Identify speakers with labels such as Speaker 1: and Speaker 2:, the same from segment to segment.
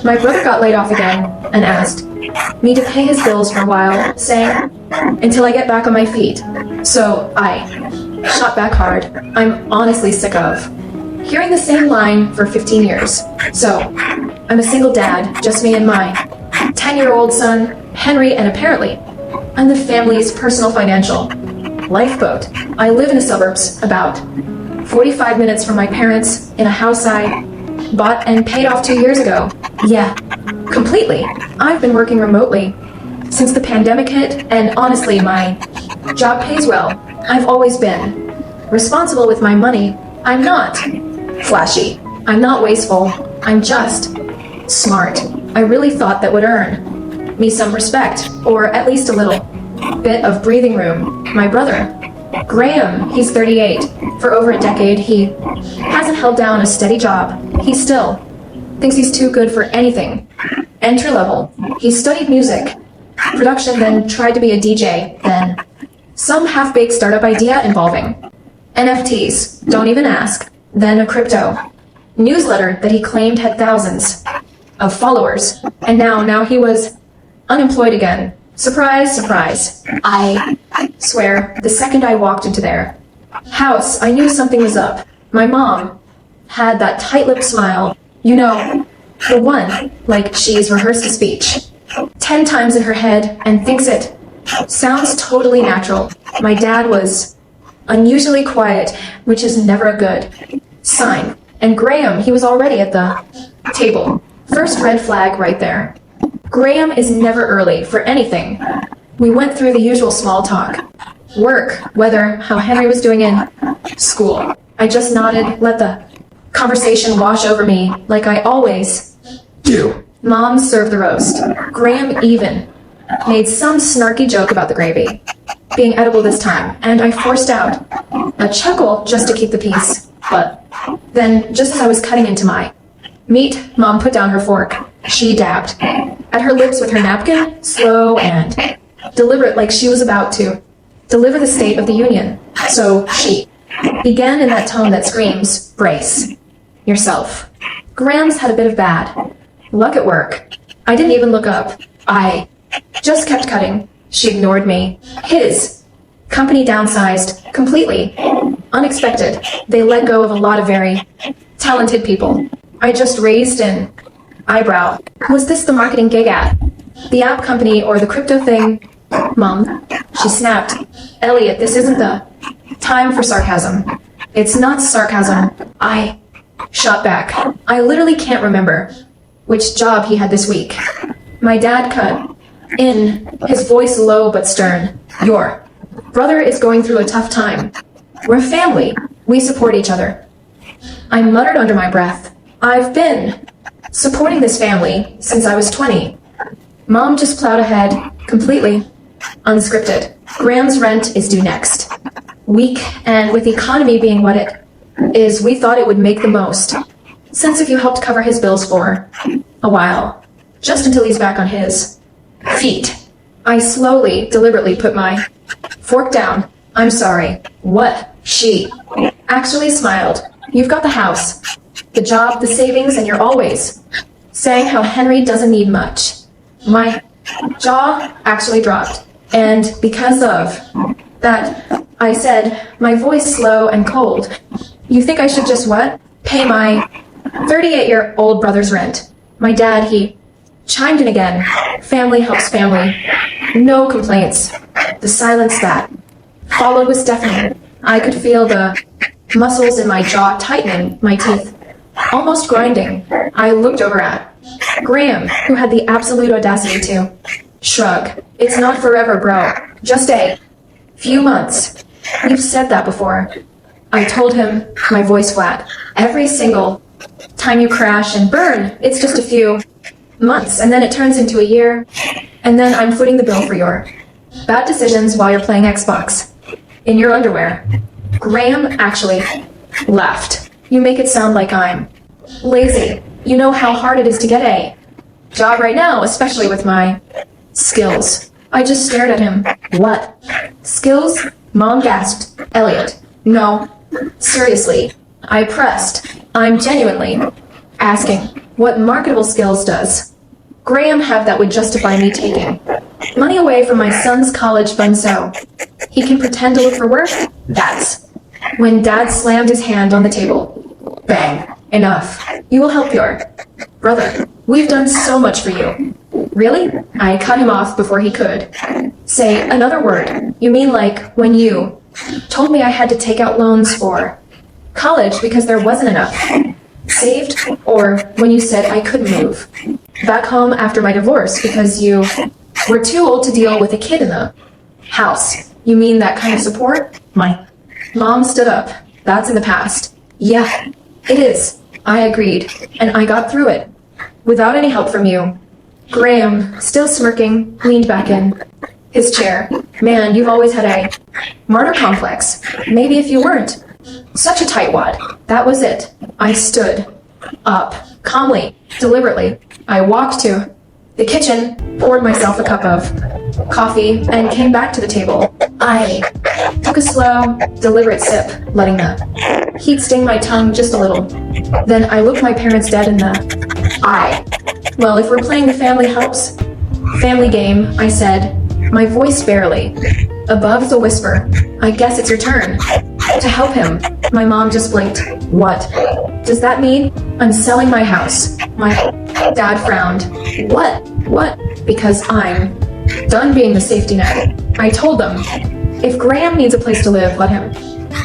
Speaker 1: My brother got laid off again and asked me to pay his bills for a while, saying, until I get back on my feet. So I shot back hard. I'm honestly sick of hearing the same line for 15 years. So I'm a single dad, just me and my 10-year-old son, Henry, and apparently I'm the family's personal financial lifeboat. I live in the suburbs, about 45 minutes from my parents, in a house I bought and paid off 2 years ago. Yeah, completely. I've been working remotely since the pandemic hit, and honestly, my job pays well. I've always been responsible with my money. I'm not flashy. I'm not wasteful. I'm just smart. I really thought that would earn me some respect, or at least a little bit of breathing room. My brother, Graham, he's 38. For over a decade, he hasn't held down a steady job. He still thinks he's too good for anything entry level. He studied music production, then tried to be a DJ, then some half-baked startup idea involving NFTs, don't even ask, then a crypto newsletter that he claimed had thousands of followers, and now he was unemployed again. Surprise, surprise. I swear, the second I walked into their house, I knew something was up. My mom had that tight-lipped smile, you know, the one, like she's rehearsed a speech 10 times in her head and thinks it sounds totally natural. My dad was unusually quiet, which is never a good sign. And Graham, he was already at the table. First red flag right there. Graham is never early for anything. We went through the usual small talk. Work, weather, how Henry was doing in school. I just nodded, let the conversation wash over me like I always do. Mom served the roast. Graham even made some snarky joke about the gravy being edible this time, and I forced out a chuckle just to keep the peace. But then, just as I was cutting into my meat, Mom put down her fork. She dabbed at her lips with her napkin, slow and deliberate, like she was about to deliver the State of the Union. So she began in that tone that screams, brace yourself. Graham's had a bit of bad luck at work. I didn't even look up. I just kept cutting. She ignored me. His company downsized completely. Unexpected. They let go of a lot of very talented people. I just raised an eyebrow. Was this the marketing gig at the app company or the crypto thing? Mom, she snapped. Elliot, this isn't the time for sarcasm. It's not sarcasm. I shot back. I literally can't remember which job he had this week. My dad cut in, his voice low but stern. Your brother is going through a tough time. We're a family. We support each other. I muttered under my breath. I've been supporting this family since I was 20. Mom just plowed ahead, completely unscripted. Graham's rent is due next week, and with the economy being what it is, we thought it would make the most sense if you helped cover his bills for a while, just until he's back on his feet. I slowly, deliberately put my fork down. I'm sorry. What? She actually smiled. You've got the house, the job, the savings, and you're always saying how Henry doesn't need much. My jaw actually dropped, and because of that, I said, my voice slow and cold, you think I should just what? Pay my 38-year-old brother's rent. My dad, he chimed in again. Family helps family. No complaints. The silence that followed was deafening. I could feel the muscles in my jaw tightening, my teeth almost grinding. I looked over at Graham, who had the absolute audacity to shrug. It's not forever, bro. Just a few months. You've said that before. I told him, my voice flat. Every single time you crash and burn, it's just a few months, and then it turns into a year, and then I'm footing the bill for your bad decisions while you're playing Xbox in your underwear. Graham actually laughed. You make it sound like I'm lazy. You know how hard it is to get a job right now, especially with my skills. I just stared at him. What? Skills? Mom gasped. Elliot. No. Seriously. I pressed. I'm genuinely asking. what marketable skills does. Graham have that would justify me taking money away from my son's college fund so he can pretend to look for work? That's when Dad slammed his hand on the table. Bang. Enough. You will help your brother. We've done so much for you. Really? I cut him off before he could say another word. You mean like when you told me I had to take out loans for college because there wasn't enough saved, or when you said I couldn't move back home after my divorce because you were too old to deal with a kid in the house? You mean that kind of support? My mom stood up. That's in the past. Yeah, it is. I agreed, and I got through it without any help from you. Graham, still smirking, leaned back in his chair. Man, you've always had a martyr complex. Maybe if you weren't such a tightwad. That was it. I stood up, calmly, deliberately. I walked to the kitchen, poured myself a cup of coffee, and came back to the table. I took a slow, deliberate sip, letting the heat sting my tongue just a little. Then I looked my parents dead in the eye. Well, if we're playing the family game, I said, my voice barely above the whisper. I guess it's your turn to help him. My mom just blinked. What does that mean? I'm selling my house. My dad frowned. What? Because I'm done being the safety net. I told them, if Graham needs a place to live, let him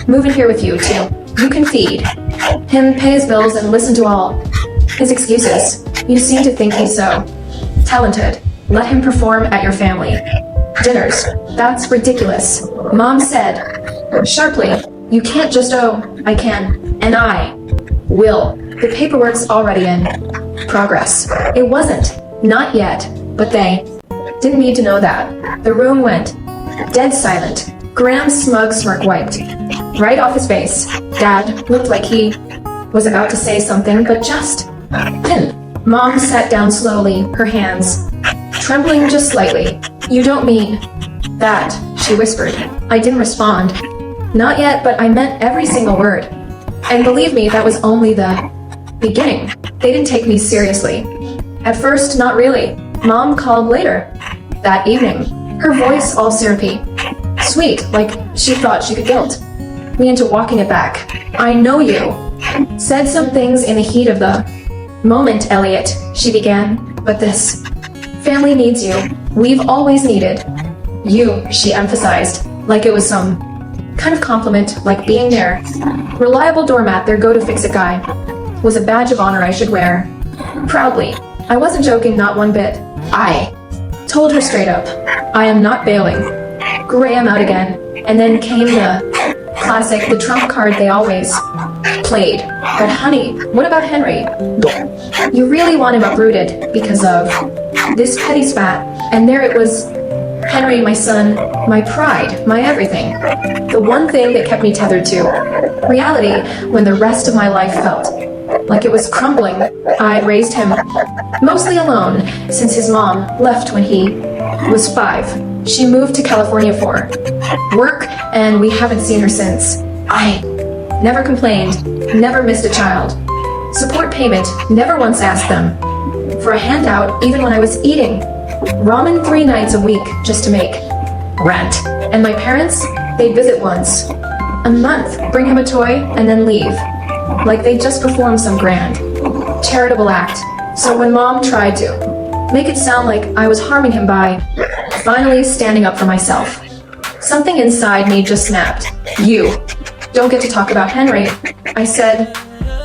Speaker 1: move in here with you too. You can feed him, pay his bills, and listen to all his excuses. You seem to think he's so talented. Let him perform at your family dinners. That's ridiculous. Mom said sharply, you can't just, I can, and I will. The paperwork's already in progress. It wasn't. Not yet. But they didn't need to know that. The room went dead silent. Graham's smug smirk wiped right off his face. Dad looked like he was about to say something, but just didn't. Mom sat down slowly, her hands trembling just slightly. You don't mean that, she whispered. I didn't respond. Not yet, but I meant every single word. And believe me, that was only the beginning. They didn't take me seriously. At first, not really. Mom called later that evening, her voice all syrupy. Sweet, like she thought she could guilt me into walking it back. I know you said some things in the heat of the moment, Elliot, she began, but this family needs you. We've always needed you, she emphasized, like it was some kind of compliment, like being their reliable doormat, their go-to-fix-it guy, was a badge of honor I should wear proudly. I wasn't joking, not one bit. I told her straight up, I am not bailing Graham out again. And then came the classic, the trump card they always played. But honey, what about Henry? You really want him uprooted because of this petty spat. And there it was, Henry, my son, my pride, my everything. The one thing that kept me tethered to reality when the rest of my life felt like it was crumbling. I'd raised him mostly alone since his mom left when he was 5. She moved to California for work, and we haven't seen her since. I never complained, never missed a child. Support payment, never once asked them for a handout, even when I was eating ramen 3 nights a week just to make rent. And my parents, they'd visit once a month, bring him a toy, and then leave. Like they just performed some grand charitable act. So when Mom tried to make it sound like I was harming him by finally standing up for myself, something inside me just snapped. You don't get to talk about Henry, I said,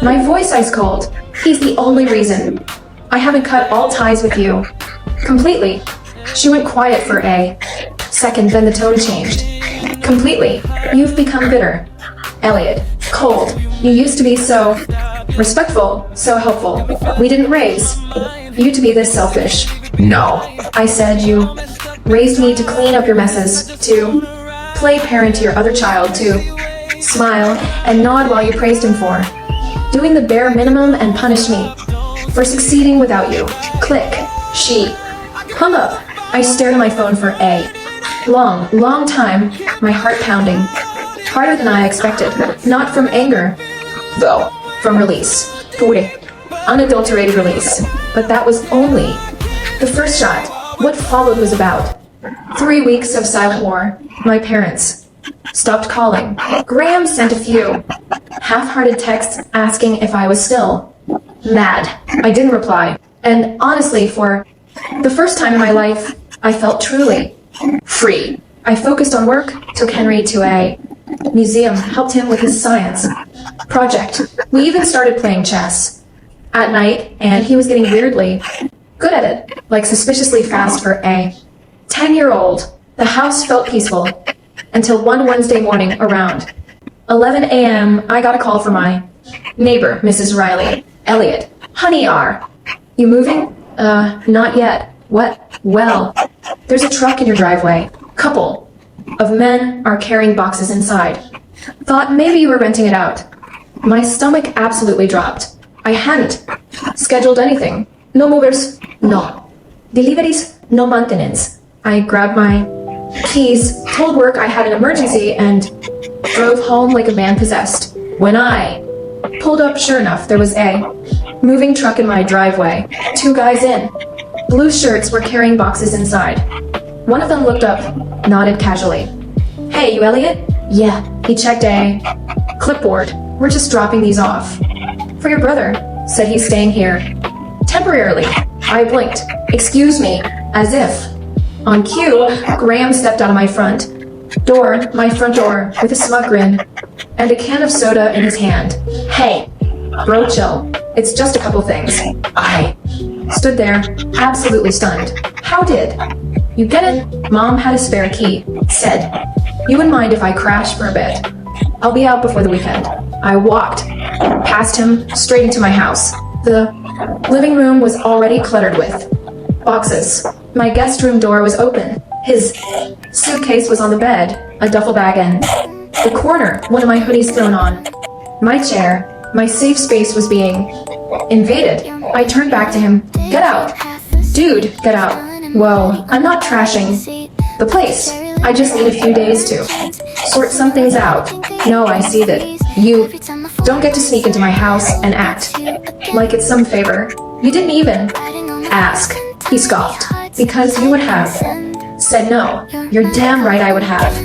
Speaker 1: my voice ice cold. He's the only reason I haven't cut all ties with you completely. She went quiet for a second, then the tone changed. Completely. You've become bitter, Elliot. Cold. You used to be so respectful, so helpful. We didn't raise you to be this selfish. No. I said you raised me to clean up your messes, to play parent to your other child, to smile and nod while you praised him for doing the bare minimum and punished me for succeeding without you. Click. She hung up. I stared at my phone for a long time, my heart pounding. Harder than I expected. Not from anger, though, from release. 40. unadulterated release. But that was only the first shot. What followed was about 3 weeks of silent war. My parents stopped calling. Graham sent a few half-hearted texts asking if I was still mad. I didn't reply. And honestly, for the first time in my life, I felt truly free. I focused on work, took Henry to a museum, helped him with his science project. We even started playing chess at night, and he was getting weirdly good at it, like suspiciously fast for a 10-year-old. The house felt peaceful until one Wednesday morning around 11 a.m. I got a call from my neighbor, Mrs. Riley. Elliot, honey, you moving? Not yet. What? Well, there's a truck in your driveway. Couple of men are carrying boxes inside. Thought maybe you were renting it out. My stomach absolutely dropped. I hadn't scheduled anything. No movers, no. Deliveries, no maintenance. I grabbed my keys, told work I had an emergency, and drove home like a man possessed. When I pulled up, sure enough, there was a moving truck in my driveway. 2 guys in. Blue shirts were carrying boxes inside. One of them looked up, nodded casually. Hey, you Elliot? Yeah. He checked a clipboard. We're just dropping these off. For your brother, said he's staying here. Temporarily. I blinked. Excuse me, as if. On cue, Graham stepped out of my front door, with a smug grin, and a can of soda in his hand. Hey, bro, chill. It's just a couple things. I stood there, absolutely stunned. How did? You get it? Mom had a spare key. Said, you wouldn't mind if I crashed for a bit. I'll be out before the weekend. I walked past him straight into my house. The living room was already cluttered with boxes. My guest room door was open. His suitcase was on the bed, a duffel bag in the corner, one of my hoodies thrown on. My chair, my safe space was being invaded. I turned back to him. Get out. Dude, get out. Whoa, I'm not trashing the place. I just need a few days to sort some things out. No, I see that you don't get to sneak into my house and act like it's some favor. You didn't even ask. He scoffed. Because you would have said no. You're damn right I would have.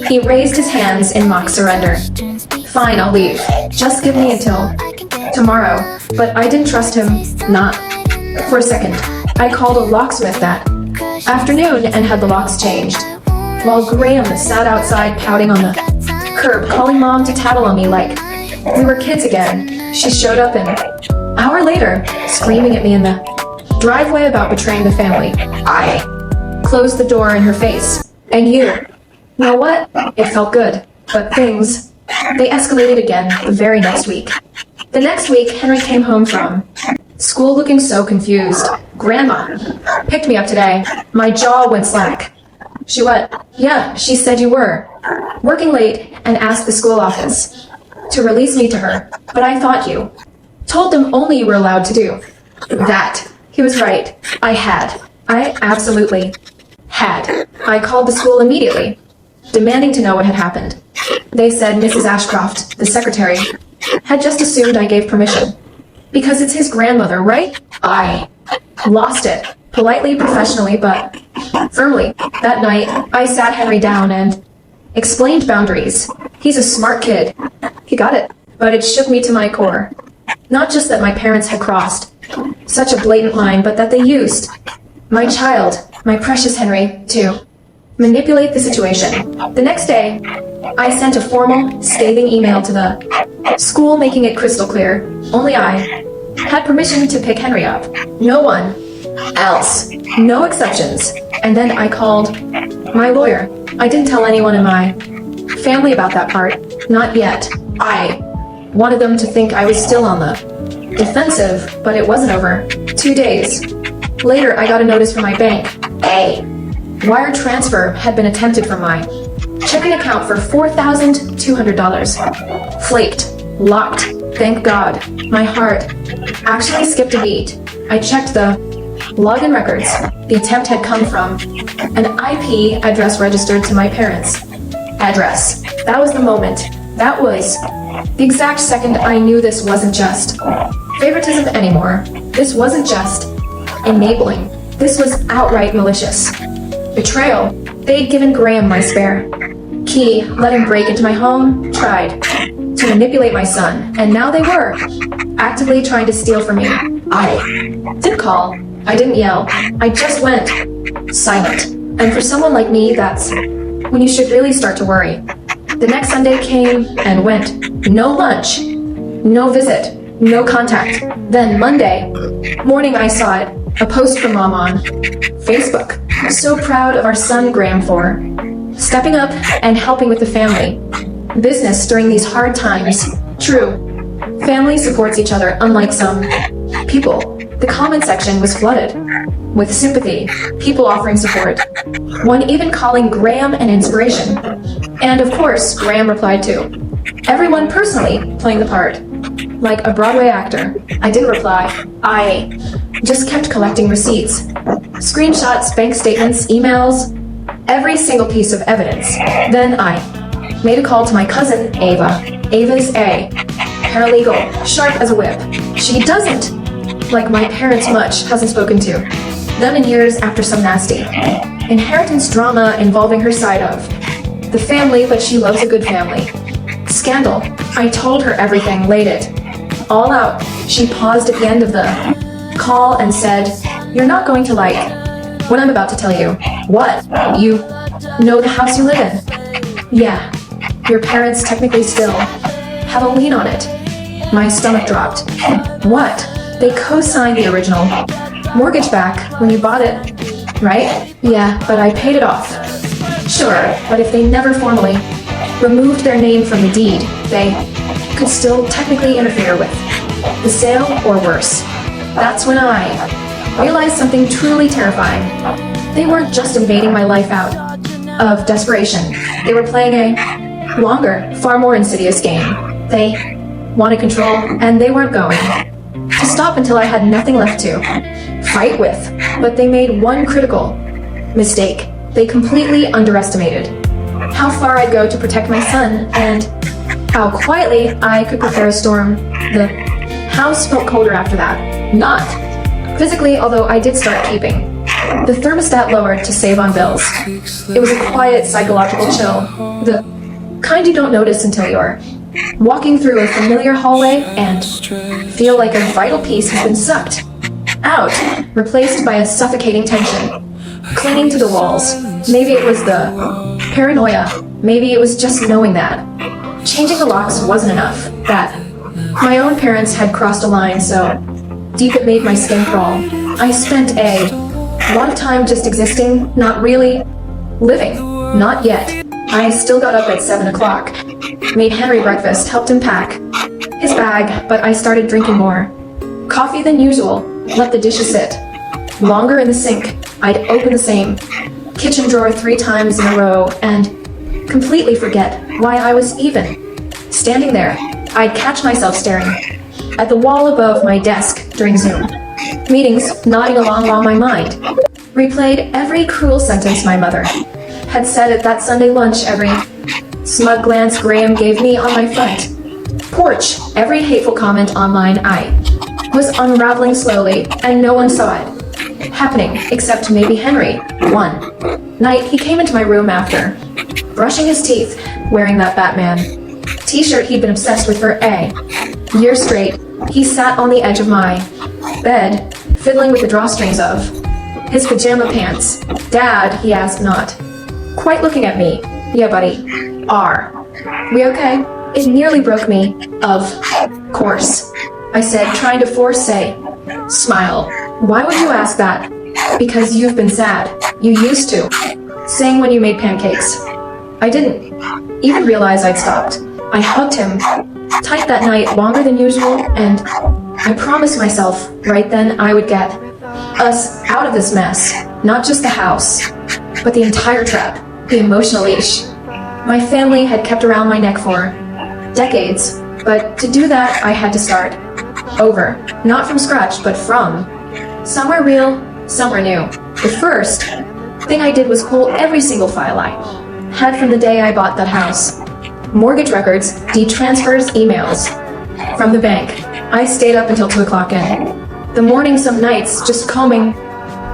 Speaker 1: He raised his hands in mock surrender. Fine, I'll leave. Just give me until tomorrow. But I didn't trust him, not for a second. I called a locksmith that afternoon and had the locks changed. While Graham sat outside pouting on the curb, calling Mom to tattle on me like we were kids again. She showed up an hour later, screaming at me in the driveway about betraying the family. I closed the door in her face. And you know what? It felt good. But things, they escalated again the very next week. The next week, Henry came home from school looking so confused. Grandma picked me up today. My jaw went slack. She what? Yeah, she said you were working late and asked the school office to release me to her. But I thought you told them only you were allowed to do that. He was right. I absolutely had. I called the school immediately, demanding to know what had happened. They said Mrs. Ashcroft, the secretary, had just assumed I gave permission. Because it's his grandmother, right? I lost it. Politely, professionally, but firmly. That night, I sat Henry down and explained boundaries. He's a smart kid. He got it. But it shook me to my core. Not just that my parents had crossed such a blatant line, but that they used my child, my precious Henry, to manipulate the situation. The next day, I sent a formal, scathing email to the school making it crystal clear. Only I had permission to pick Henry up. No one else. No exceptions. And then I called my lawyer. I didn't tell anyone in my family about that part. Not yet. I wanted them to think I was still on the defensive, but it wasn't over. 2 days later, I got a notice from my bank. A wire transfer had been attempted from my checking account for $4,200. Flaked. Locked. Thank God. My heart actually skipped a beat. I checked the login records. The attempt had come from an IP address registered to my parents' address. That was the moment. That was the exact second I knew this wasn't just favoritism anymore. This wasn't just enabling. This was outright malicious. Betrayal. They'd given Graham my spare key, let him break into my home, tried to manipulate my son, and now they were actively trying to steal from me. I didn't call. I didn't yell. I just went silent. And for someone like me, that's when you should really start to worry. The next Sunday came and went. No lunch, no visit, no contact. Then Monday morning I saw it, a post from Mom on Facebook. So proud of our son Graham for stepping up and helping with the family business during these hard times. True, family supports each other unlike some people. The comment section was flooded with sympathy, people offering support, one even calling Graham an inspiration. And of course, Graham replied too. Everyone personally playing the part, like a Broadway actor. I didn't reply. I just kept collecting receipts, screenshots, bank statements, emails, every single piece of evidence. Then I made a call to my cousin, Ava. Ava's a paralegal, sharp as a whip. She doesn't like my parents much, hasn't spoken to them in years after some nasty inheritance drama involving her side of the family, but she loves a good family scandal. I told her everything, laid it all out. She paused at the end of the call and said, "You're not going to like what I'm about to tell you." What? You know the house you live in? Yeah. Your parents technically still have a lien on it. My stomach dropped. What? They co-signed the original mortgage back when you bought it, right? Yeah, but I paid it off. Sure, but if they never formally removed their name from the deed, they could still technically interfere with the sale or worse. That's when I realized something truly terrifying. They weren't just invading my life out of desperation. They were playing a longer, far more insidious game. They wanted control, and they weren't going to stop until I had nothing left to fight with. But they made one critical mistake. They completely underestimated how far I'd go to protect my son, and how quietly I could prepare a storm. The house felt colder after that. Not physically, although I did start keeping the thermostat lowered to save on bills. It was a quiet psychological chill, the kind you don't notice until you're walking through a familiar hallway and feel like a vital piece has been sucked out, replaced by a suffocating tension clinging to the walls. Maybe it was the paranoia. Maybe it was just knowing that changing the locks wasn't enough, that my own parents had crossed a line so deep it made my skin crawl. I spent a lot of time just existing, not really living. Not yet. I still got up at 7 o'clock, made Henry breakfast, helped him pack his bag, but I started drinking more coffee than usual, let the dishes sit longer in the sink. I'd open the same kitchen drawer 3 times in a row and completely forget why I was even standing there. I'd catch myself staring at the wall above my desk during Zoom meetings, nodding along while my mind replayed every cruel sentence my mother had said at that Sunday lunch, every smug glance Graham gave me on my front porch, every hateful comment online. I was unraveling slowly, and no one saw it happening except maybe Henry. One night, he came into my room after brushing his teeth, wearing that Batman t-shirt he'd been obsessed with for a year straight. He sat on the edge of my bed, fiddling with the drawstrings of his pajama pants. "Dad," he asked, not quite looking at me. "Yeah, buddy. Are we okay?" It nearly broke me. Of course, I said, trying to force a smile. "Why would you ask that?" "Because you've been sad. You used to. Saying when you made pancakes." I didn't even realize I'd stopped. I hugged him tight that night, longer than usual, and I promised myself right then I would get us out of this mess. Not just the house, but the entire trap, the emotional leash my family had kept around my neck for decades. But to do that, I had to start over. Not from scratch, but from somewhere real, somewhere new. The first thing I did was pull every single file I had from the day I bought that house. Mortgage records, deed transfers, emails from the bank. I stayed up until 2 o'clock in the morning some nights, just combing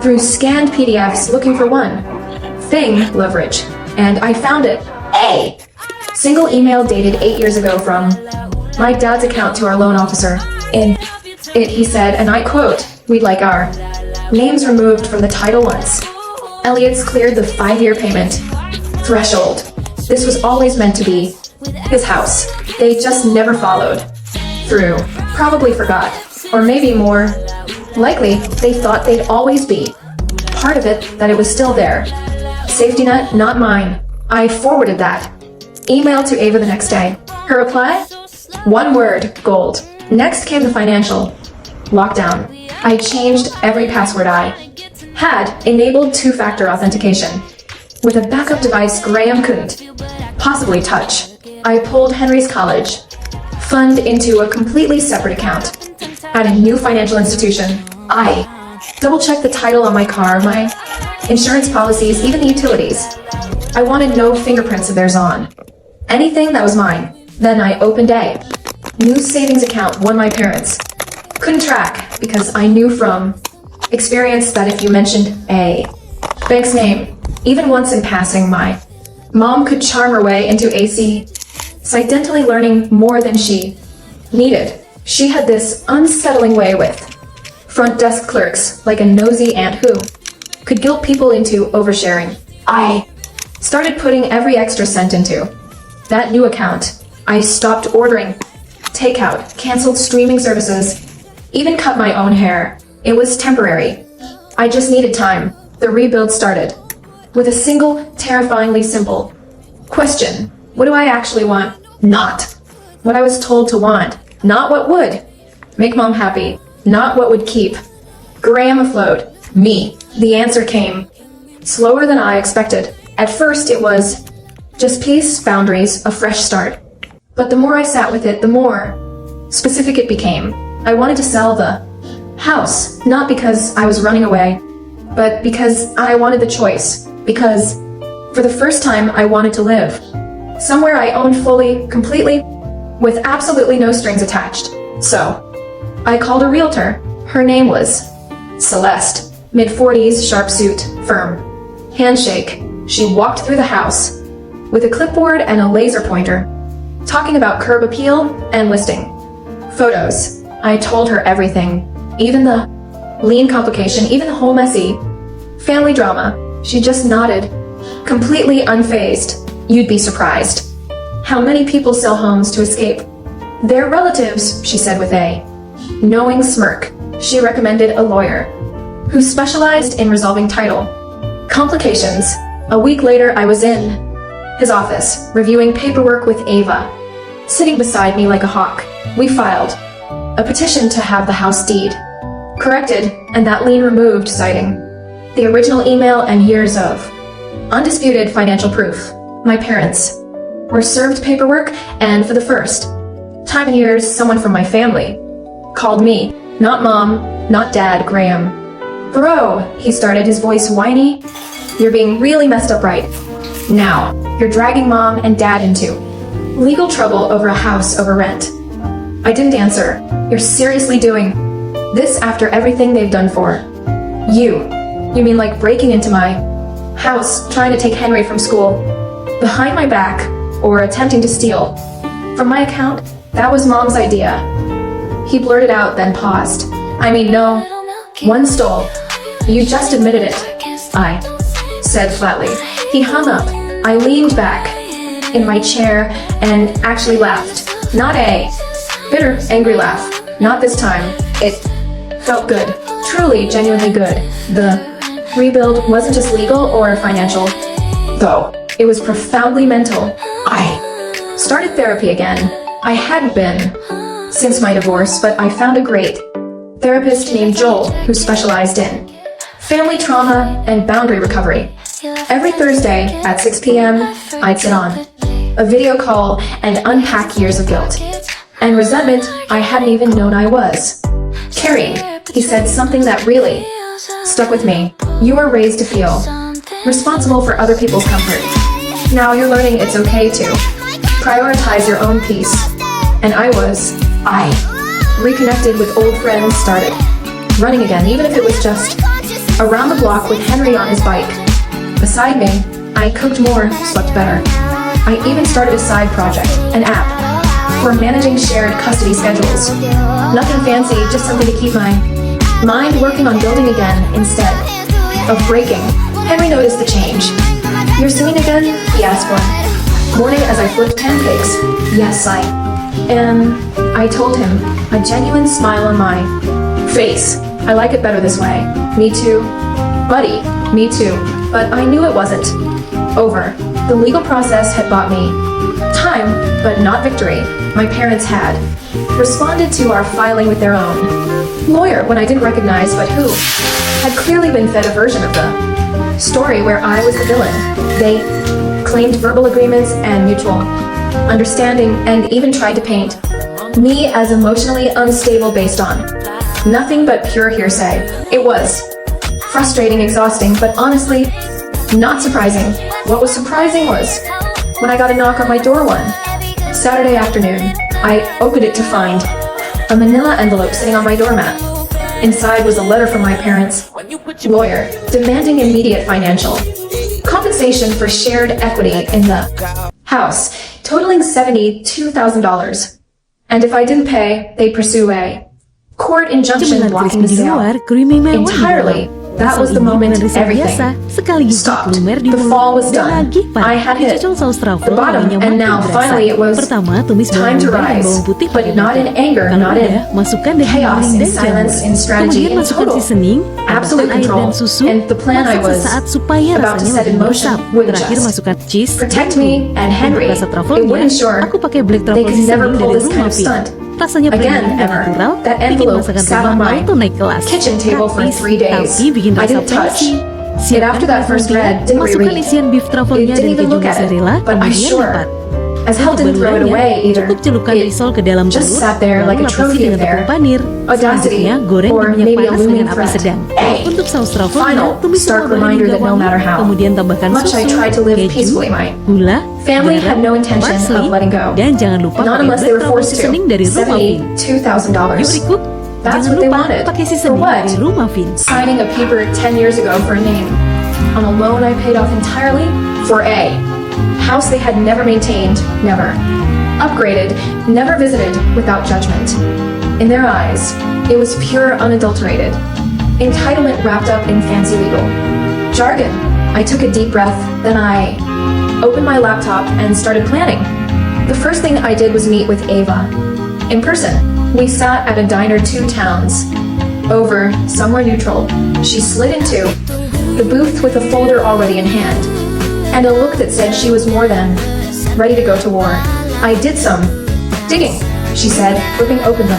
Speaker 1: through scanned PDFs looking for one thing, leverage, and I found it. A single email dated 8 years ago from my dad's account to our loan officer. In it, he said, and I quote, "We'd like our names removed from the title once. Elliot's cleared the 5-year payment threshold. This was always meant to be his house. They just never followed through. Probably forgot. Or maybe more likely, they thought they'd always be part of it, that it was still there. Safety net, not mine. I forwarded that email to Ava the next day. Her reply? One word, gold. Next came the financial lockdown. I changed every password I had, enabled 2-factor authentication. With a backup device Graham couldn't possibly touch, I pulled Henry's college fund into a completely separate account at a new financial institution. I double-checked the title on my car, my insurance policies, even the utilities. I wanted no fingerprints of theirs on anything that was mine. Then I opened a new savings account, one my parents couldn't track, because I knew from experience that if you mentioned a bank's name, even once in passing, my mom could charm her way into AC, accidentally learning more than she needed. She had this unsettling way with front desk clerks, like a nosy aunt who could guilt people into oversharing. I started putting every extra cent into that new account. I stopped ordering takeout, canceled streaming services, even cut my own hair. It was temporary. I just needed time. The rebuild started with a single, terrifyingly simple question. What do I actually want? Not what I was told to want. Not what would make mom happy. Not what would keep Graham afloat. Me. The answer came slower than I expected. At first it was just peace, boundaries, a fresh start. But the more I sat with it, the more specific it became. I wanted to sell the house, not because I was running away, but because I wanted the choice. Because for the first time, I wanted to live somewhere I owned fully, completely, with absolutely no strings attached. So I called a realtor. Her name was Celeste. Mid-40s, sharp suit, firm handshake. She walked through the house with a clipboard and a laser pointer, talking about curb appeal and listing photos. I told her everything, even the lien complication, even the whole messy family drama. She just nodded, completely unfazed. You'd be surprised how many people sell homes to escape their relatives, she said with a knowing smirk. She recommended a lawyer who specialized in resolving title complications. A week later, I was in his office, reviewing paperwork with Ava, sitting beside me like a hawk. We filed a petition to have the house deed corrected and that lien removed, citing the original email and years of undisputed financial proof. My parents were served paperwork, and for the first time in years, someone from my family called me. Not mom, not dad, Graham. Bro, he started, his voice whiny. You're being really messed up right now. You're dragging mom and dad into legal trouble over a house over rent. I didn't answer. You're seriously doing this after everything they've done for you? You mean like breaking into my house, trying to take Henry from school behind my back, or attempting to steal from my account? That was mom's idea. He blurted out, then paused. I mean, no one stole. You just admitted it, I said flatly. He hung up. I leaned back in my chair and actually laughed. Not a bitter, angry laugh. Not this time. It felt good. Truly, genuinely good. The rebuild wasn't just legal or financial, though. It was profoundly mental. I started therapy again. I hadn't been since my divorce, but I found a great therapist named Joel who specialized in family trauma and boundary recovery. Every Thursday at 6 p.m., I'd sit on a video call and unpack years of guilt and resentment I hadn't even known I was carrying. He said something that really stuck with me. You were raised to feel responsible for other people's comfort. Now you're learning it's okay to prioritize your own peace. And I reconnected with old friends, started running again, even if it was just around the block with Henry on his bike. Beside me, I cooked more, slept better. I even started a side project, an app, for managing shared custody schedules. Nothing fancy, just something to keep my mind working on building again instead of breaking. Henry noticed the change. "You're singing again?" he asked one morning as I flipped pancakes. "Yes, I told him, a genuine smile on my face. "I like it better this way." "Me too." "Buddy, me too." But I knew it wasn't over. The legal process had bought me time, but not victory. My parents had responded to our filing with their own lawyer when I didn't recognize, but who had clearly been fed a version of the story where I was the villain. They claimed verbal agreements and mutual understanding, and even tried to paint me as emotionally unstable based on nothing but pure hearsay. It was frustrating, exhausting, but honestly, not surprising. What was surprising was when I got a knock on my door one Saturday afternoon. I opened it to find a manila envelope sitting on my doormat. Inside was a letter from my parents' lawyer demanding immediate financial compensation for shared equity in the house, totaling $72,000. And if I didn't pay, they'd pursue a court injunction blocking the sale entirely. That was the moment everything stopped. The fall was done. I had hit the bottom, and now finally it was time to rise. But not in anger, not in chaos, in silence, in strategy, in total absolute control. And the plan I was about to set in motion would just protect me and Henry. It would ensure they could never pull this kind of stunt again, ever. That envelope sat on my kitchen table for 3 days. I didn't touch it after that first read, didn't reread. It didn't even look at it, but I sure as hell didn't throw it away either. It just sat there like a trophy of their audacity, or maybe a looming threat. Final, stark reminder that no matter how much I tried to live peacefully, my family had no intention of letting go. Not unless they were forced to. $72,000. That's what they wanted. For what? Signing a paper 10 years ago for a name on a loan I paid off entirely for a house they had never maintained, never upgraded, never visited without judgment. In their eyes, it was pure, unadulterated entitlement wrapped up in fancy legal jargon. I took a deep breath, then I opened my laptop and started planning. The first thing I did was meet with Ava in person. We sat at a diner 2 towns over, somewhere neutral. She slid into the booth with a folder already in hand and a look that said she was more than ready to go to war. "I did some digging," she said, flipping open the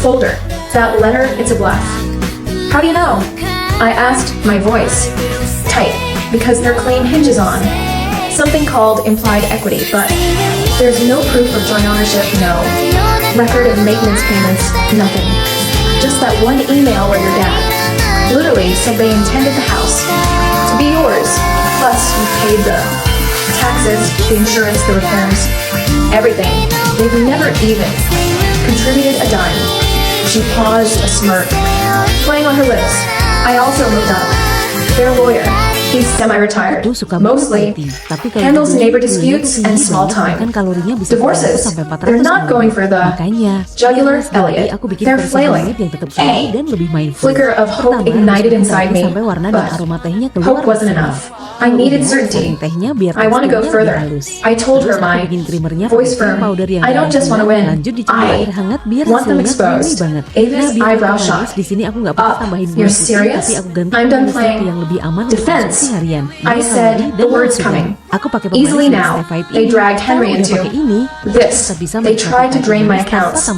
Speaker 1: folder. "That letter, it's a bluff." "How do you know?" I asked, my voice tight, because their claim hinges on something called implied equity, but there's no proof of joint ownership, no record of maintenance payments, nothing. Just that one email where your dad literally said they intended the house to be yours. Plus, you paid the taxes, the insurance, the repairs, everything. They've never even contributed a dime. She paused, a smirk playing on her lips. I also looked up. Their lawyer, he's semi-retired, mostly handles neighbor disputes and small-time divorces. They're not going for the jugular, Elliot. They're flailing. A flicker of hope ignited inside me, but hope wasn't enough. I needed certainty. I want to go further. I told her, my voice firm, I don't just want to win. I want them exposed. Ava's eyebrow shot up. You're serious? I'm done playing defense. I said, the words coming. Easily now. They dragged Henry into this. They tried to drain my accounts.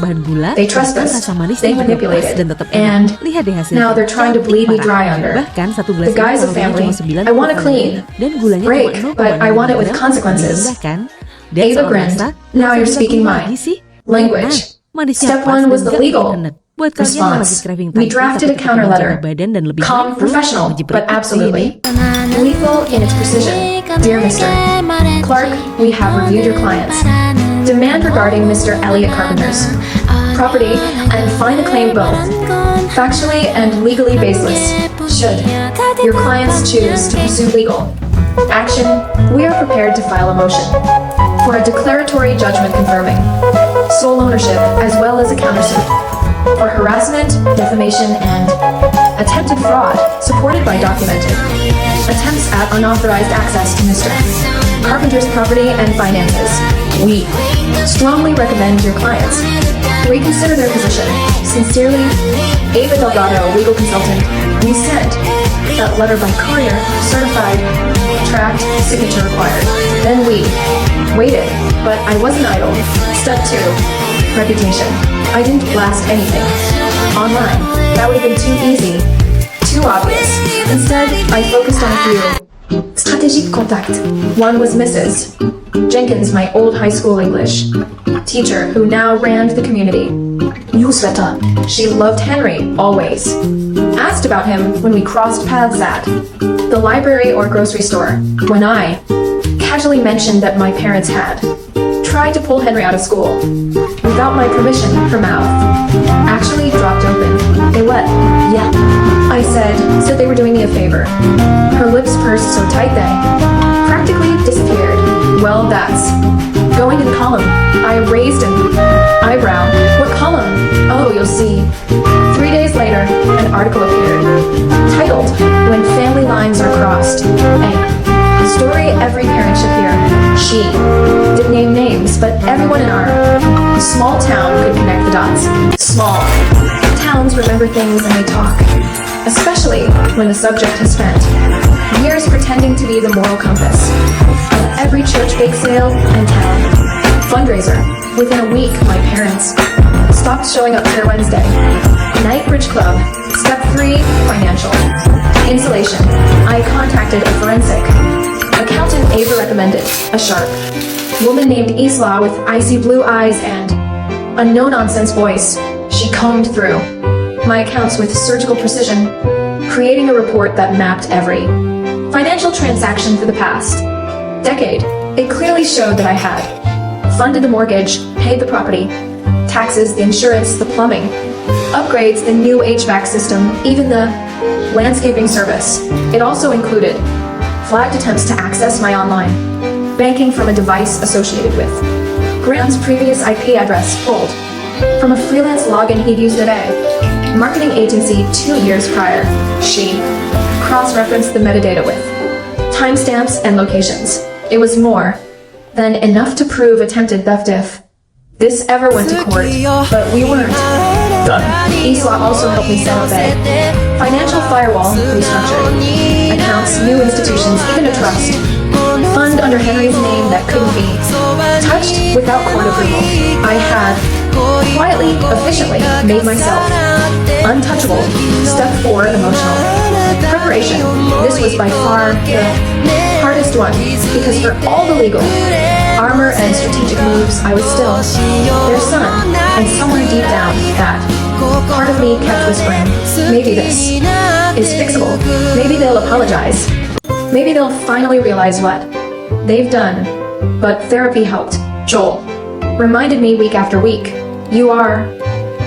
Speaker 1: They trespassed. They manipulated. And now they're trying to bleed me dry under the guise of family. I want to clean. Break, but I want it with consequences. Ava grinned. Now you're speaking my language. Step 1 was the legal response. We drafted a counter letter. Calm, professional, but absolutely lethal in its precision. Dear Mr. Clark, we have reviewed your clients. Demand regarding Mr. Elliot Carpenter's property and find the claim both factually and legally baseless, should your clients choose to pursue legal action. We are prepared to file a motion for a declaratory judgment confirming sole ownership as well as a countersuit for harassment, defamation, and attempted fraud supported by documented attempts at unauthorized access to Mr. Carpenter's property and finances. We strongly recommend your clients reconsider their position. Sincerely, Ava Delgado, legal consultant. We sent that letter by courier, certified, tracked, signature required. Then we waited, but I wasn't idle. Step 2, reputation. I didn't blast anything online. That would have been too easy, too obvious. Instead, I focused on a few strategic contacts. One was Mrs. Jenkins, my old high school English teacher who now ran the community newsletter. She loved Henry, always. Asked about him when we crossed paths at the library or grocery store, when I casually mentioned that my parents had tried to pull Henry out of school without my permission. Her mouth actually dropped open. They what? Yeah. I said they were doing me a favor. Her lips pursed so tight they practically disappeared. Well, that's going to the column. I raised an eyebrow. What column? Oh, you'll see. 3 days later, an article appeared, titled, When Family Lines Are Crossed. A story every parent should hear. She didn't name names, but everyone in our small town could connect the dots. Small towns remember things and they talk, especially when the subject has spent years pretending to be the moral compass of every church bake sale and town fundraiser. Within a week, my parents stopped showing up for their Wednesday night bridge club. Step 3, financial insulation. I contacted a forensic accountant. Ava recommended a sharp woman named Isla with icy blue eyes and a no-nonsense voice. She combed through my accounts with surgical precision, creating a report that mapped every financial transaction for the past decade. It clearly showed that I had funded the mortgage, paid the property, taxes, the insurance, the plumbing, upgrades, the new HVAC system, even the landscaping service. It also included flagged attempts to access my online banking from a device associated with Graham's previous IP address pulled from a freelance login he'd used at a marketing agency 2 years prior. She cross-referenced the metadata with timestamps and locations. It was more than enough to prove attempted theft if this ever went to court, but we weren't done. Isla also helped me set up a financial firewall, restructured accounts, new institutions, even a trust fund under Henry's name that couldn't be touched without court approval. I had quietly, efficiently made myself untouchable. Step 4, emotional preparation. This was by far the hardest one, because for all the legal armor and strategic moves, I was still their son, and somewhere deep down, that part of me kept whispering, maybe this is fixable. Maybe they'll apologize. Maybe they'll finally realize what they've done. But therapy helped. Joel reminded me week after week, you are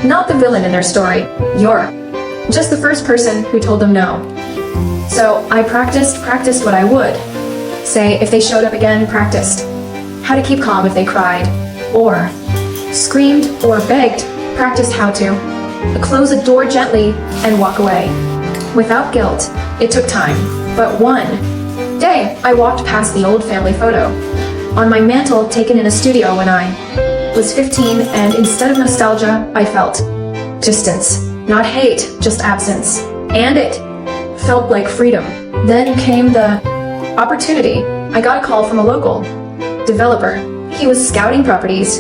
Speaker 1: not the villain in their story. You're just the first person who told them no. So I practiced what I would say if they showed up again, practiced how to keep calm if they cried, or screamed, or begged, practiced how to close a door gently and walk away without guilt. It took time, but one day I walked past the old family photo on my mantle taken in a studio when I was 15, and instead of nostalgia, I felt distance. Not hate, just absence. And it felt like freedom. Then came the opportunity. I got a call from a local developer. He was scouting properties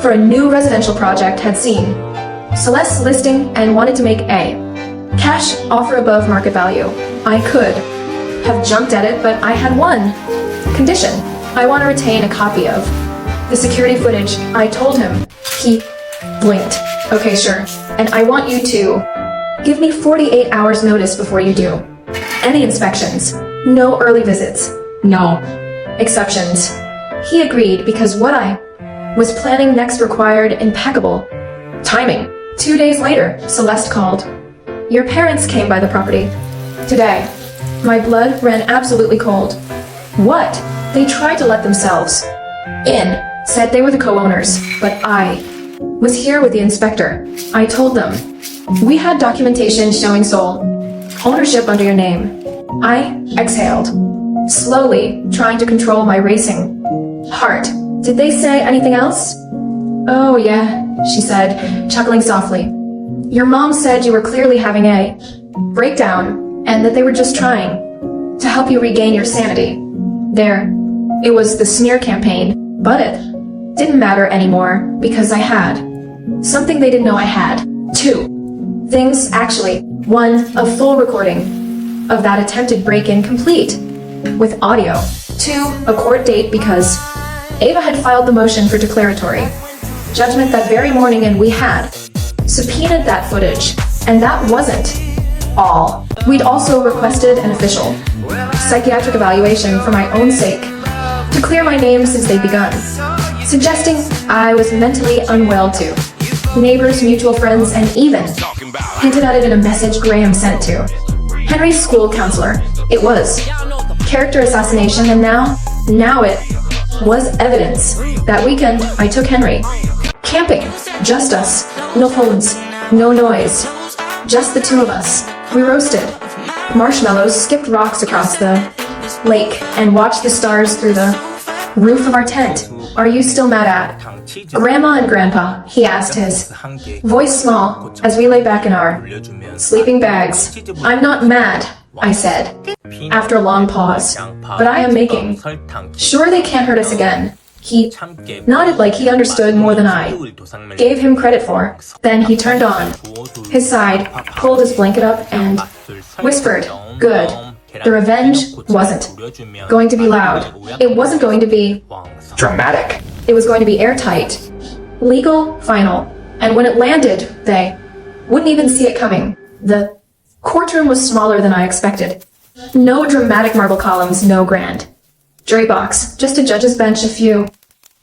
Speaker 1: for a new residential project, had seen Celeste's listing and wanted to make a cash offer above market value. I could have jumped at it, but I had one condition. I want to retain a copy of the security footage. I told him. He blinked. Okay, sure. And I want you to give me 48 hours notice before you do any inspections. No early visits. No exceptions. He agreed because what I was planning next required impeccable Timing. 2 days later, Celeste called. Your parents came by the property. Today. My blood ran absolutely cold. What? They tried to let themselves in, said they were the co-owners, but I was here with the inspector. I told them. We had documentation showing sole ownership under your name. I exhaled, slowly trying to control my racing heart. Did they say anything else? Oh yeah, she said, chuckling softly. Your mom said you were clearly having a breakdown and that they were just trying to help you regain your sanity. There, it was the smear campaign, but it didn't matter anymore because I had something they didn't know I had. 2 things, actually. 1, a full recording of that attempted break-in complete with audio. 2, a court date because Ava had filed the motion for declaratory judgment that very morning and we had subpoenaed that footage. And that wasn't all. We'd also requested an official psychiatric evaluation for my own sake to clear my name since they'd begun, suggesting I was mentally unwell too. Neighbors, mutual friends, and even hinted at it in a message Graham sent to Henry's school counselor. It was character assassination, and now it was evidence. That weekend, I took Henry camping. Just us. No phones. No noise. Just the 2 of us. We roasted marshmallows, skipped rocks across the lake, and watched the stars through the roof of our tent. Are you still mad at Grandma and Grandpa? He asked, his voice small, as we lay back in our sleeping bags. I'm not mad, I said, after a long pause, but I am making sure they can't hurt us again. He nodded like he understood more than I gave him credit for. Then he turned on his side, pulled his blanket up, and whispered, good. The revenge wasn't going to be loud. It wasn't going to be dramatic. It was going to be airtight, legal, final. And when it landed, they wouldn't even see it coming. The courtroom was smaller than I expected. No dramatic marble columns, no grand jury box, just a judge's bench, a few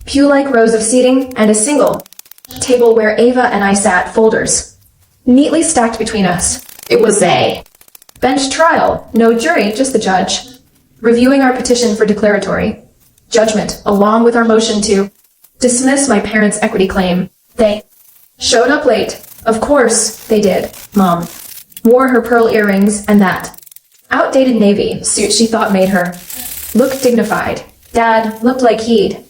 Speaker 1: pew-like rows of seating, and a single table where Ava and I sat, folders neatly stacked between us. It was a bench trial, no jury, just the judge, reviewing our petition for declaratory judgment, along with our motion to dismiss my parents' equity claim. They showed up late. Of course they did. Mom wore her pearl earrings and that outdated navy suit she thought made her look dignified. Dad looked like he'd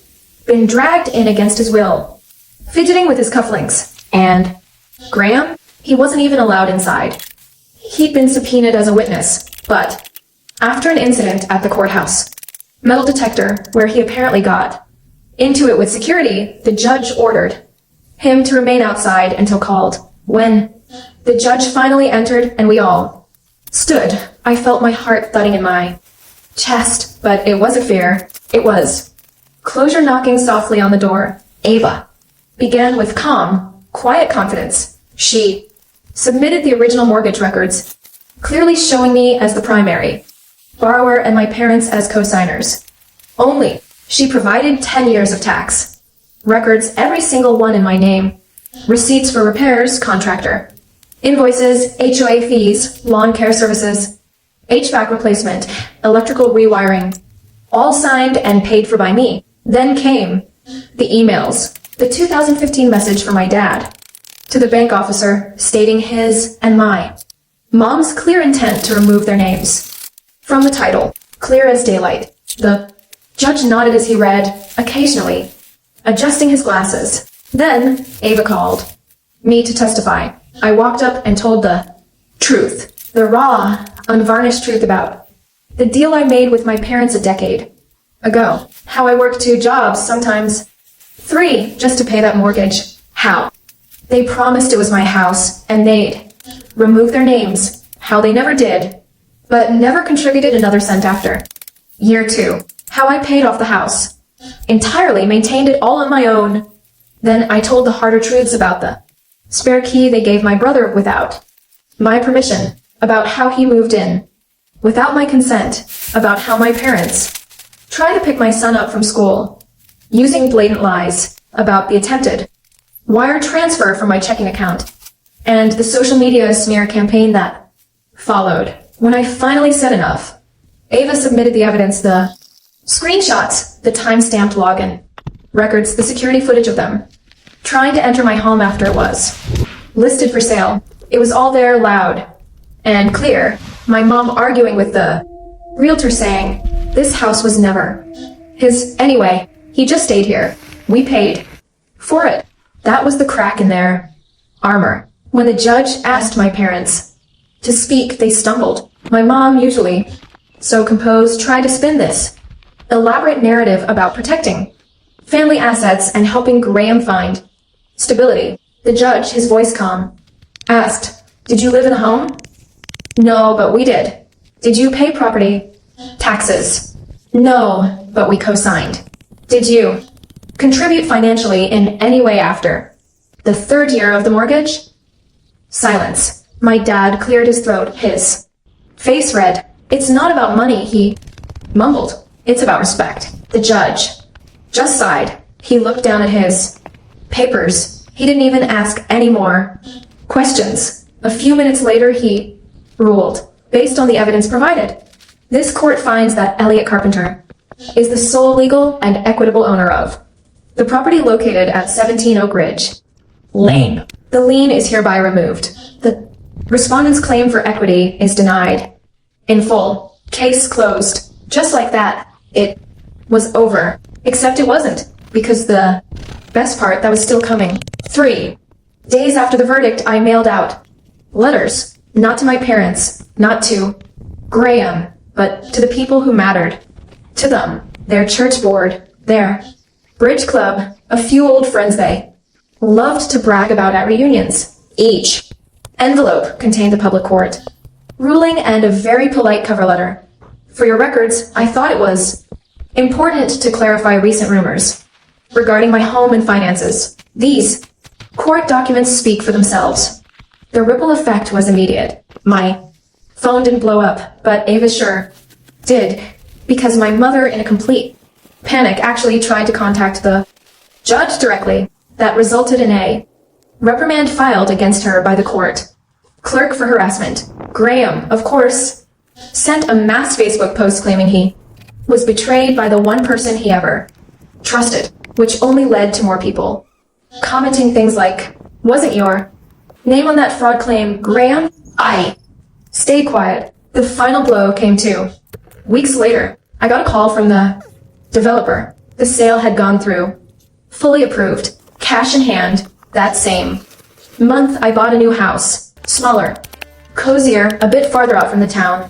Speaker 1: been dragged in against his will, fidgeting with his cufflinks. And Graham? He wasn't even allowed inside. He'd been subpoenaed as a witness, but after an incident at the courthouse metal detector, where he apparently got into it with security, the judge ordered him to remain outside until called. When the judge finally entered and we all stood, I felt my heart thudding in my chest, but it wasn't fear. It was closure knocking softly on the door. Ava began with calm, quiet confidence. She submitted the original mortgage records, clearly showing me as the primary borrower and my parents as co-signers. Only she provided 10 years of tax records, every single one in my name, receipts for repairs, contractor, invoices, HOA fees, lawn care services, HVAC replacement, electrical rewiring, all signed and paid for by me. Then came the emails, the 2015 message from my dad to the bank officer stating his and my mom's clear intent to remove their names from the title, clear as daylight. The judge nodded as he read, occasionally adjusting his glasses. Then Ava called me to testify. I walked up and told the truth, the raw, unvarnished truth about the deal I made with my parents a decade ago. How I worked 2 jobs, sometimes 3, just to pay that mortgage. How they promised it was my house and they'd remove their names. How they never did, but never contributed another cent after. Year 2. How I paid off the house entirely, maintained it all on my own. Then I told the harder truths about the spare key they gave my brother without my permission, about how he moved in without my consent, about how my parents tried to pick my son up from school, using blatant lies about the attempted wire transfer from my checking account, and the social media smear campaign that followed. When I finally said enough, Ava submitted the evidence, the screenshots, the time-stamped login records, the security footage of them trying to enter my home after it was listed for sale. It was all there, loud and clear. My mom arguing with the realtor saying this house was never his anyway. He just stayed here. We paid for it. That was the crack in their armor. When the judge asked my parents to speak, they stumbled. My mom, usually so composed, tried to spin this elaborate narrative about protecting family assets and helping Graham find stability. The judge, his voice calm, asked, "Did you live in a home?" "No, but we did." "Did you pay property taxes?" "No, but we co-signed." "Did you contribute financially in any way after the third year of the mortgage?" Silence. My dad cleared his throat, his face red. "It's not about money," he mumbled. "It's about respect." The judge just sighed. He looked down at his papers. He didn't even ask any more questions. A few minutes later, he ruled, based on the evidence provided. This court finds that Elliot Carpenter is the sole legal and equitable owner of the property located at 17 Oak Ridge Lane. The lien is hereby removed. The respondent's claim for equity is denied in full. Case closed. Just like that, it was over. Except it wasn't, because the best part that was still coming. 3 days after the verdict, I mailed out letters, not to my parents, not to Graham, but to the people who mattered to them. Their church board, their bridge club, a few old friends they loved to brag about at reunions. Each envelope contained the public court ruling and a very polite cover letter. For your records, I thought it was important to clarify recent rumors regarding my home and finances. These court documents speak for themselves. The ripple effect was immediate. My phone didn't blow up, but Ava sure did, because my mother, in a complete panic, actually tried to contact the judge directly. That resulted in a reprimand filed against her by the court clerk for harassment. Graham, of course, sent a mass Facebook post claiming he was betrayed by the one person he ever trusted, which only led to more people commenting things like, "Wasn't your name on that fraud claim, Graham?" I stayed quiet. The final blow came 2 weeks later. I got a call from the developer. The sale had gone through. Fully approved. Cash in hand. That same month, I bought a new house. Smaller. Cozier, a bit farther out from the town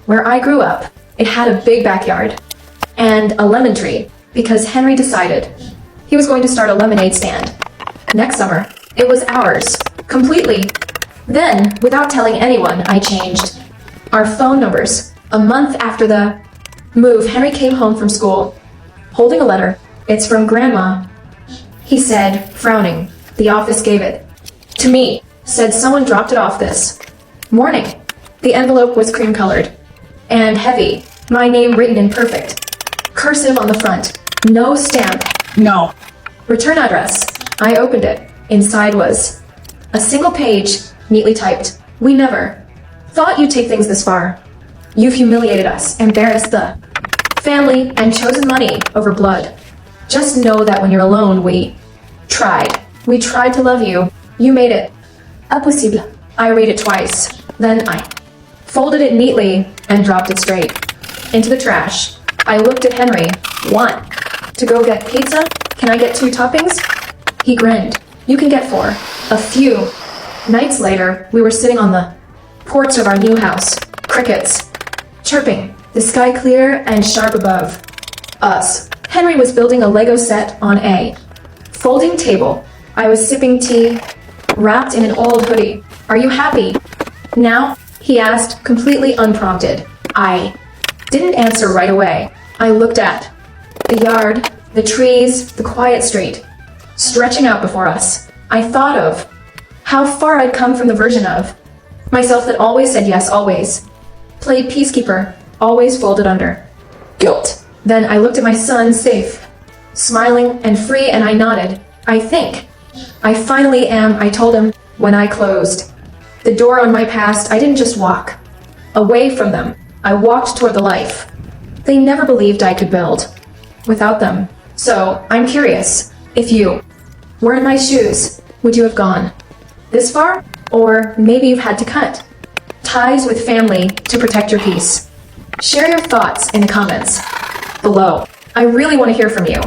Speaker 1: where I grew up. It had a big backyard and a lemon tree because Henry decided he was going to start a lemonade stand. Next summer, it was ours. Completely. Then, without telling anyone, I changed our phone numbers. A month after the move, Henry came home from school, holding a letter. "It's from Grandma," he said, frowning. The office gave it to me. Said someone dropped it off this morning. The envelope was cream-colored and heavy. My name written in perfect cursive on the front. No stamp. No return address. I opened it. Inside was a single page, neatly typed. "We never thought you'd take things this far. You've humiliated us, embarrassed the family, and chosen money over blood. Just know that when you're alone, we tried. We tried to love you. You made it impossible." I read it twice. Then I folded it neatly and dropped it straight into the trash. I looked at Henry. "Want to go get pizza? Can I get 2 toppings?" He grinned. "You can get 4. A few nights later, we were sitting on the porch of our new house. Crickets chirping. The sky clear and sharp above us. Henry was building a Lego set on a folding table. I was sipping tea, wrapped in an old hoodie. "Are you happy now?" he asked, completely unprompted. I didn't answer right away. I looked at the yard, the trees, the quiet street, stretching out before us. I thought of how far I'd come from the version of myself that always said yes, always played peacekeeper, always folded under guilt. Then I looked at my son, safe, smiling and free, and I nodded. "I think I finally am, I told him when I closed the door on my past. I didn't just walk away from them. I walked toward the life they never believed I could build without them. So I'm curious, if you were in my shoes, would you have gone this far? Or maybe you've had to cut ties with family to protect your peace. Share your thoughts in the comments below. I really want to hear from you.